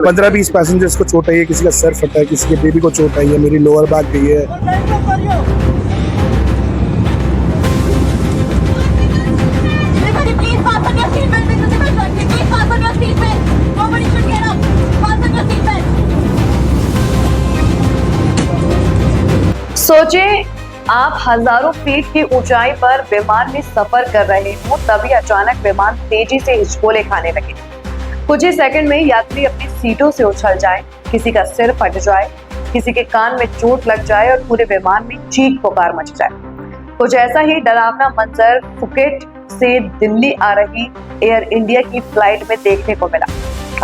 15-20 passengers को चोट आई है, किसी का सर फटा है, किसी के बेबी को चोट आई है, मेरी लोअर बैक गई है। सोचें आप हजारों फीट की ऊंचाई पर विमान में सफर कर रहे हो, तभी अचानक विमान तेजी से हिचकोले खाने लगे। कुछ ही सेकंड में यात्री अपनी सीटों से उछल जाए, किसी का सिर फट जाए, किसी के कान में चोट लग जाए और पूरे विमान में चीख पुकार मच जाए। कुछ ऐसा ही डरावना मंजर फुकेट से दिल्ली आ रही एयर इंडिया की फ्लाइट में देखने को मिला।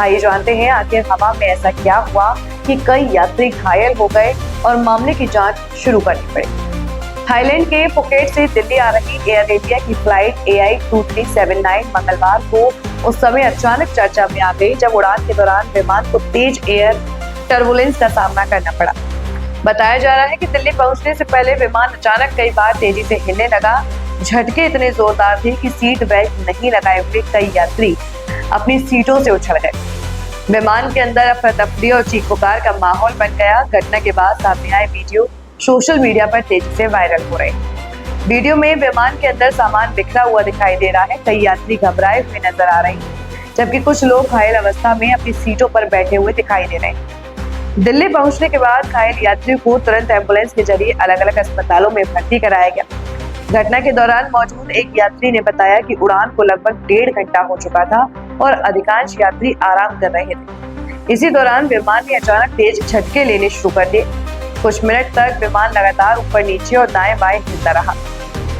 आइए जानते हैं आखिर हवा में ऐसा क्या हुआ कि कई यात्री घायल हो गए और मामले की जांच शुरू करनी पड़ी। थाईलैंड के फुकेट से दिल्ली आ रही एयर इंडिया की फ्लाइट AI2379 मंगलवार को उस समय अचानक चर्चा में आ गई जब उड़ान के दौरान विमान को तेज एयर टर्बुलेंस का सामना करना पड़ा। बताया जा रहा है कि दिल्ली पहुंचने से पहले विमान अचानक कई बार तेजी से हिलने लगा। झटके इतने जोरदार थे कि सीट बेल्ट नहीं लगाए हुए कई यात्री अपनी सीटों से उछल गए। विमान के अंदर अफरा तफरी और चीख पुकार का माहौल बन गया। घटना के बाद सामने आए वीडियो सोशल मीडिया पर तेजी से वायरल हो रहे हैं। वीडियो में विमान के अंदर सामान बिखरा हुआ दिखाई दे रहा है। कई यात्री घबराए हुए नजर आ रहे हैं, जबकि कुछ लोग घायल अवस्था में अपनी सीटों पर बैठे हुए दिखाई दे रहे हैं। दिल्ली पहुंचने के बाद घायल यात्रियों को तुरंत एम्बुलेंस के जरिए अलग अलग अस्पतालों में भर्ती कराया गया। घटना के दौरान मौजूद एक यात्री ने बताया कि उड़ान को लगभग 1.5 घंटा हो चुका था और अधिकांश यात्री आराम कर रहे थे। इसी दौरान विमान ने अचानक तेज झटके लेने शुरू कर दिए। कुछ मिनट तक विमान लगातार ऊपर नीचे और दाएं बाएं हिलता रहा।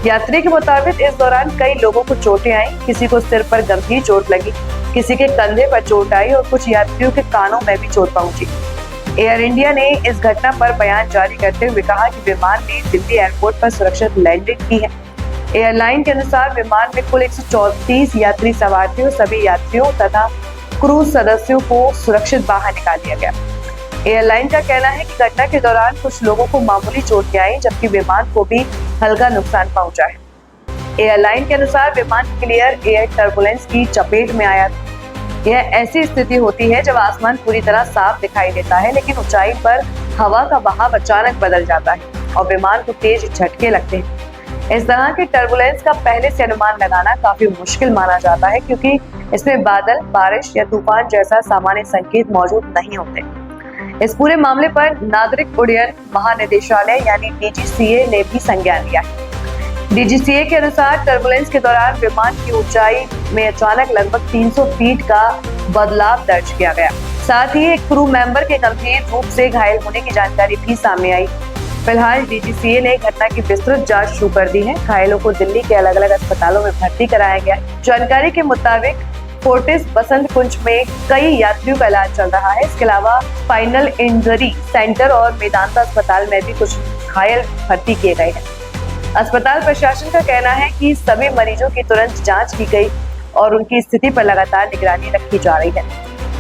यात्री के मुताबिक इस दौरान कई लोगों को चोटें आई, किसी को सिर पर गंभीर चोट लगी, किसी के कंधे पर चोट आई और कुछ यात्रियों के कानों में भी चोट पहुंची। एयर इंडिया ने इस घटना पर बयान जारी करते हुए कहा कि विमान ने दिल्ली एयरपोर्ट पर सुरक्षित लैंडिंग की है। एयरलाइन के अनुसार विमान में कुल 134 यात्री सवार थे और सभी यात्रियों तथा क्रू सदस्यों को सुरक्षित बाहर निकाल दिया गया। एयरलाइन का कहना है कि घटना के दौरान कुछ लोगों को मामूली चोटें आई, जबकि विमान को भी हल्का नुकसान पहुंचा है। एयरलाइन के अनुसार विमान क्लियर एयर टर्बुलेंस की चपेट में आया था। यह ऐसी स्थिति होती है जब आसमान पूरी तरह साफ दिखाई देता है, लेकिन ऊंचाई पर हवा का बहाव अचानक बदल जाता है और विमान को तेज झटके लगते हैं। इस तरह के टर्बुलेंस का पहले से अनुमान लगाना काफी मुश्किल माना जाता है, क्योंकि इसमें बादल, बारिश या तूफान जैसा सामान्य संकेत मौजूद नहीं होते। इस पूरे मामले पर नागरिक उड्डयन महानिदेशालय यानी DGCA ने भी संज्ञान लिया है। DGCA के अनुसार टर्बुलेंस के दौरान विमान की ऊंचाई में अचानक लगभग 300 फीट का बदलाव दर्ज किया गया। साथ ही एक क्रू मेंबर के गंभीर रूप से घायल होने की जानकारी भी सामने आई। फिलहाल DGCA ने घटना की विस्तृत जांच शुरू कर दी है। घायलों को दिल्ली के अलग अलग अस्पतालों में भर्ती कराया गया। जानकारी के मुताबिक फोर्टिस बसंत कुंज में कई यात्रियों का इलाज चल रहा है। इसके अलावा फाइनल इंजरी सेंटर और मेदांता अस्पताल में भी कुछ घायल भर्ती किए गए हैं। अस्पताल प्रशासन का कहना है कि सभी मरीजों की तुरंत जांच की गई और उनकी स्थिति पर लगातार निगरानी रखी जा रही है।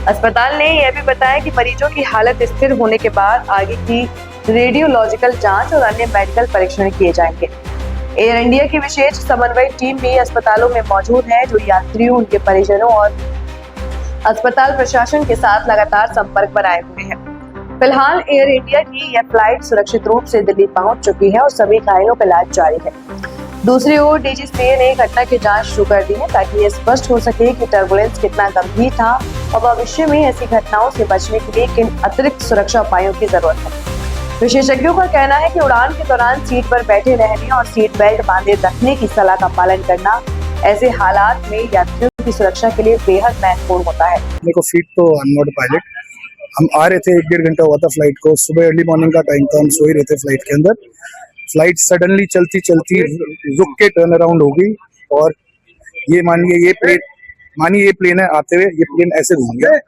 अस्पताल ने यह भी बताया कि मरीजों की हालत स्थिर होने के बाद आगे की रेडियोलॉजिकल जांच और अन्य मेडिकल परीक्षण किए जाएंगे। एयर इंडिया की विशेष समन्वय टीम भी अस्पतालों में मौजूद है, जो यात्रियों, उनके परिजनों और अस्पताल प्रशासन के साथ लगातार संपर्क बनाए हुए हैं। फिलहाल एयर इंडिया की यह फ्लाइट सुरक्षित रूप से दिल्ली पहुंच चुकी है और सभी घायलों का इलाज जारी है। दूसरी ओर DGCA ने घटना की जांच शुरू कर दी है, ताकि ये स्पष्ट हो सके कि टर्बुलेंस कितना गंभीर था और भविष्य में ऐसी घटनाओं से बचने के लिए किन अतिरिक्त सुरक्षा उपायों की जरूरत है। विशेषज्ञों का कहना है कि उड़ान के दौरान सीट पर बैठे रहने और सीट बेल्ट बांधे रखने की सलाह का पालन करना ऐसे हालात में यात्रियों की सुरक्षा के लिए बेहद महत्वपूर्ण होता है। मेरे को फीट तो आई एम नॉट पायलट, हम आ रहे थे, 1.5 घंटा हुआ था फ्लाइट को। सुबह अर्ली मॉर्निंग का टाइम था, हम सो ही रहे थे फ्लाइट के अंदर। फ्लाइट सडनली चलती चलती रुक के टर्न अराउंड हो गई और ये मानिए ये प्लेन है, आते हुए ये प्लेन ऐसे घूम गया।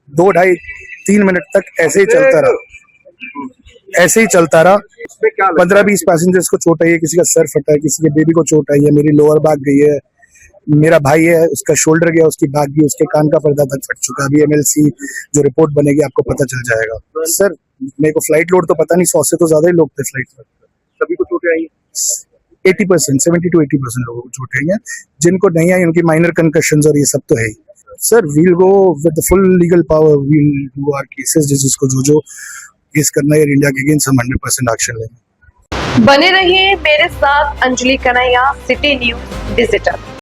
2, 2.5, 3 मिनट तक ऐसे ही चलता रहा। 15-20 पैसेंजर्स को चोट आई है, किसी का सर फटा है, किसी के बेबी को चोट आई है, मेरी लोअर बैक गई है, मेरा भाई है उसका शोल्डर गया, उसकी बैक गई, उसके कान का पर्दा तक फट चुका है। अभी MLC जो रिपोर्ट बनेगी आपको पता चल जाएगा। सर मेरे को फ्लाइट लोड तो पता नहीं, 100 से तो ज्यादा ही लोग थे फ्लाइट पर। सभी को चोटें आई? 80%, 70 to 80% लोगों को चोटें आई हैं। जिनको नहीं आई उनकी माइनर कंकशन और ये सब तो है ही। Sir we'll go with full legal power, we'll do our cases, जिसको जो केस करना है इंडिया के अगेंस्ट, हम 100% एक्शन लेंगे। बने रहिए मेरे साथ, Anjali Kanhaiya, city news digital.